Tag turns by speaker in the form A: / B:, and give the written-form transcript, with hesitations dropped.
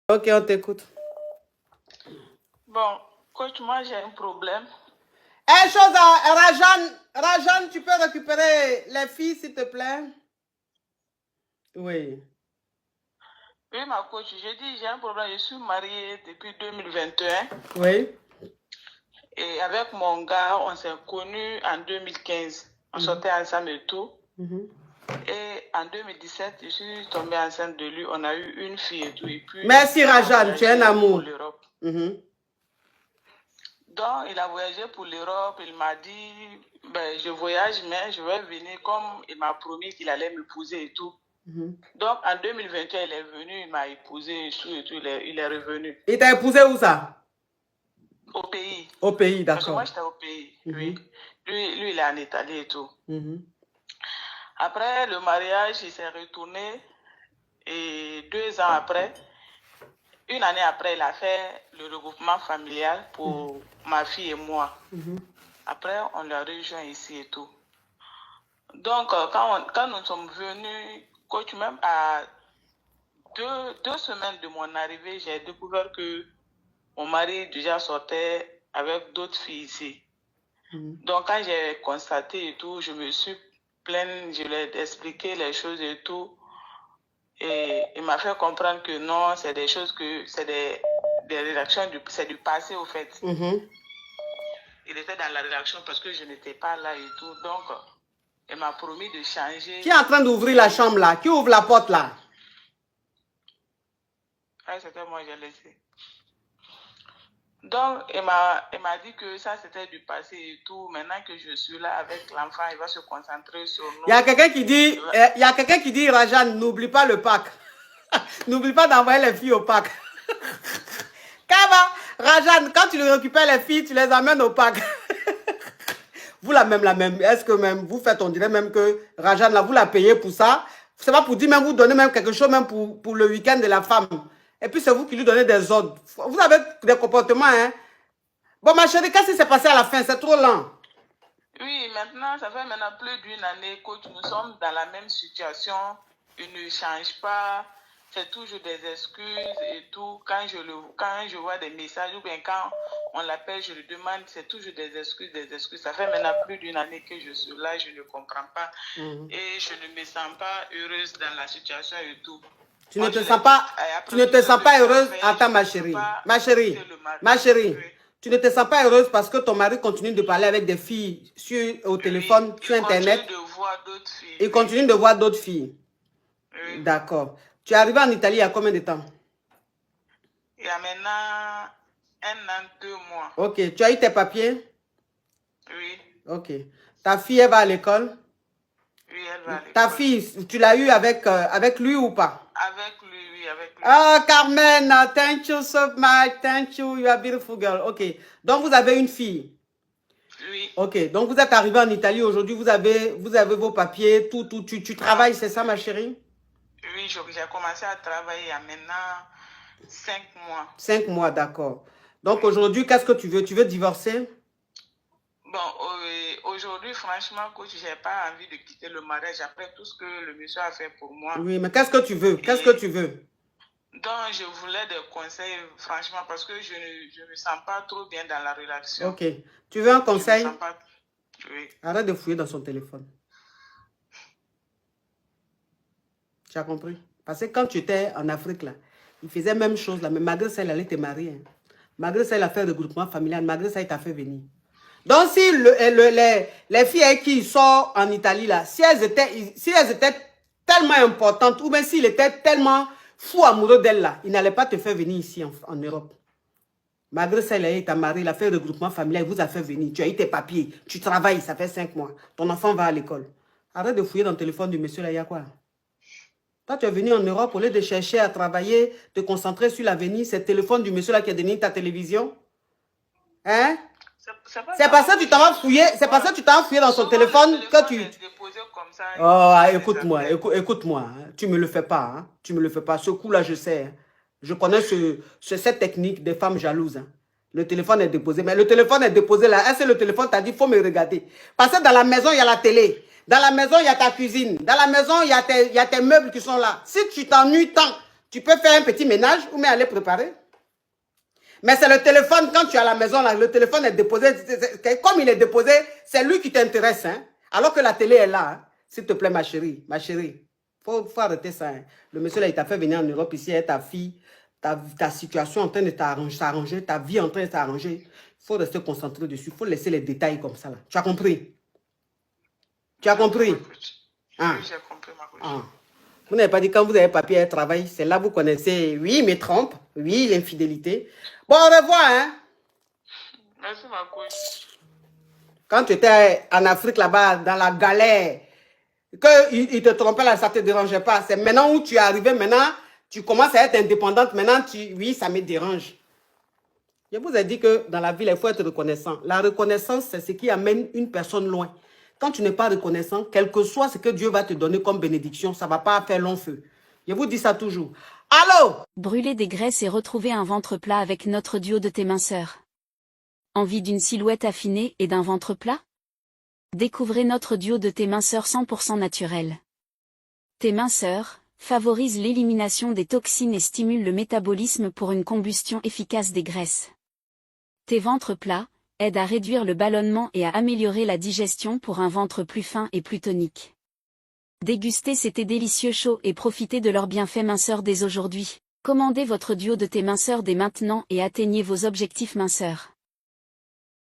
A: Ok, on t'écoute.
B: Bon, coach, moi j'ai un problème.
A: Rajan, tu peux récupérer les filles, s'il te plaît? Oui.
B: Oui, ma coach, j'ai dit j'ai un problème. Je suis mariée depuis 2021.
A: Oui.
B: Et avec mon gars, on s'est connus en 2015. On sortait ensemble et tout. Et en 2017, je suis tombée enceinte de lui. On a eu une fille et tout. Et puis,
A: merci Rajan, tu es un amour.
B: Donc, il a voyagé pour l'Europe. Il m'a dit, ben, je voyage, mais je vais venir comme il m'a promis qu'il allait m'épouser et tout. Donc, en 2021, il est venu, il m'a épousé et tout, il est revenu.
A: Il t'a épousé où ça?
B: Au pays.
A: Au pays, d'accord.
B: Parce que moi, j'étais au pays, oui. Lui, il est en Italie et tout. Après le mariage, il s'est retourné. Et 2 ans après, une année après, il a fait le regroupement familial pour ma fille et moi. Après, on l'a rejoint ici et tout. Donc, quand nous sommes venus, coach, même à deux semaines de mon arrivée, j'ai découvert que mon mari déjà sortait avec d'autres filles ici. Donc, quand j'ai constaté et tout, je me suis plainte, je lui ai expliqué les choses et tout. Et il m'a fait comprendre que non, c'est des choses que, c'est des rédactions, c'est du passé au fait. Il était dans la rédaction parce que je n'étais pas là et tout. Donc, il m'a promis de changer.
A: Qui est en train d'ouvrir la chambre là? Qui ouvre la porte là?
B: Ah, c'était moi, j'ai laissé. Donc, il m'a dit que ça, c'était du passé et tout. Maintenant que je suis là avec l'enfant, il va se concentrer sur nous.
A: Il y a quelqu'un qui dit, Rajan, n'oublie pas le pack. N'oublie pas d'envoyer les filles au pack. Rajan, quand tu les récupères les filles, tu les amènes au pack. Vous la même, est-ce que même, vous faites, on dirait même que Rajan, là, vous la payez pour ça. C'est pas pour dire, même vous donnez même quelque chose, même pour le week-end de la femme. Et puis c'est vous qui lui donnez des ordres. Vous avez des comportements, hein. Bon, ma chérie, qu'est-ce qui s'est passé à la fin? C'est trop lent.
B: Oui, maintenant, ça fait maintenant plus d'une année que nous sommes dans la même situation. Il ne change pas. C'est toujours des excuses et tout. Quand je vois des messages ou bien quand on l'appelle, je lui demande, c'est toujours des excuses, des excuses. Ça fait maintenant plus d'une année que je suis là, je ne comprends pas. Et je ne me sens pas heureuse dans la situation et tout.
A: Tu ne te sens pas heureuse? Attends, ma chérie. Ma chérie. Tu ne te sens pas heureuse parce que ton mari continue de parler avec des filles au téléphone, sur Internet. Il continue de voir d'autres filles. D'accord. Tu es arrivé en Italie il y a combien de temps?
B: Il y a maintenant 1 an, 2 mois.
A: Ok. Tu as eu tes papiers?
B: Oui.
A: Ok. Ta fille, elle va à l'école?
B: Oui, elle va à l'école.
A: Ta fille, tu l'as eu avec lui ou pas?
B: Avec lui, oui, avec lui.
A: Ah, Carmen, thank you so much. Thank you. You are a beautiful girl. Ok. Donc, vous avez une fille?
B: Oui.
A: Ok. Donc, vous êtes arrivé en Italie aujourd'hui. Vous avez vos papiers, tout. Tu travailles, c'est ça, ma chérie?
B: Oui, j'ai commencé à travailler il y a maintenant 5 mois.
A: 5 mois, d'accord. Donc, aujourd'hui, qu'est-ce que tu veux? Tu veux divorcer?
B: Bon, aujourd'hui, franchement, coach, je n'ai pas envie de quitter le mariage après tout ce que le monsieur a fait pour moi.
A: Oui, mais qu'est-ce que tu veux? Qu'est-ce que tu veux?
B: Donc, je voulais des conseils, franchement, parce que je ne me sens pas trop bien dans la relation.
A: Ok. Tu veux un conseil?
B: Je me sens pas... Oui.
A: Arrête de fouiller dans son téléphone. Tu as compris? Parce que quand tu étais en Afrique, là, il faisait la même chose, là, mais malgré ça, il allait te marier. Hein. Malgré ça, il a fait le regroupement familial. Malgré ça, il t'a fait venir. Donc, si les filles avec qui il sort en Italie, là, si elles étaient tellement importantes, ou bien s'il était tellement fou amoureux d'elles, là, il n'allait pas te faire venir ici en Europe. Malgré ça, il t'a marié, il a fait le regroupement familial, il vous a fait venir. Tu as eu tes papiers, tu travailles, ça fait 5 mois. Ton enfant va à l'école. Arrête de fouiller dans le téléphone du monsieur, là, il y a quoi? Toi, tu es venu en Europe au lieu de chercher à travailler, te concentrer sur l'avenir. C'est le téléphone du monsieur là qui a donné ta télévision. Hein? C'est parce que tu t'en vas fouiller. C'est parce que tu t'en vas fouiller dans son téléphone que tu... Oh, écoute-moi, écoute-moi. Hein. Tu me le fais pas. Hein. Tu me le fais pas. Ce coup-là, je sais. Hein. Je connais cette technique des femmes jalouses. Hein. Le téléphone est déposé. Mais le téléphone est déposé là. Est-ce que le téléphone t'a dit, il faut me regarder? Parce que dans la maison, il y a la télé. Dans la maison, il y a ta cuisine. Dans la maison, il y a tes meubles qui sont là. Si tu t'ennuies tant, Tu peux faire un petit ménage ou même aller préparer. Mais c'est le téléphone, quand tu es à la maison, là, le téléphone est déposé. Comme il est déposé, c'est lui qui t'intéresse. Hein, alors que la télé est là. Hein. S'il te plaît, ma chérie. Ma chérie. Faut arrêter ça. Hein. Le monsieur, là, il t'a fait venir en Europe ici, et ta fille, ta situation en train de s'arranger, ta vie en train de s'arranger. Il faut rester concentré dessus. Il faut laisser les détails comme ça. Là. Tu as compris? Tu as compris?
B: Ah. Oui, j'ai compris, ma coach.
A: Ah. Vous n'avez pas dit quand vous avez papier et travail, c'est là que vous connaissez, oui, il me trompe, oui, l'infidélité. Bon, au revoir, hein.
B: Merci, ma coach.
A: Quand tu étais en Afrique là-bas, dans la galère, qu'il te trompait là, ça ne te dérangeait pas. C'est maintenant où tu es arrivé, maintenant, tu commences à être indépendante, maintenant, oui, ça me dérange. Je vous ai dit que dans la vie, il faut être reconnaissant. La reconnaissance, c'est ce qui amène une personne loin. Quand tu n'es pas reconnaissant, quel que soit ce que Dieu va te donner comme bénédiction, ça ne va pas faire long feu. Je vous dis ça toujours. Allô?
C: Brûler des graisses et retrouver un ventre plat avec notre duo de tes minceurs. Envie d'une silhouette affinée et d'un ventre plat? Découvrez notre duo de tes minceurs 100% naturel. Tes minceurs favorisent l'élimination des toxines et stimulent le métabolisme pour une combustion efficace des graisses. Tes ventres plats aident à réduire le ballonnement et à améliorer la digestion pour un ventre plus fin et plus tonique. Dégustez ces thés délicieux chauds et profitez de leurs bienfaits minceurs dès aujourd'hui. Commandez votre duo de thé minceurs dès maintenant et atteignez vos objectifs minceurs.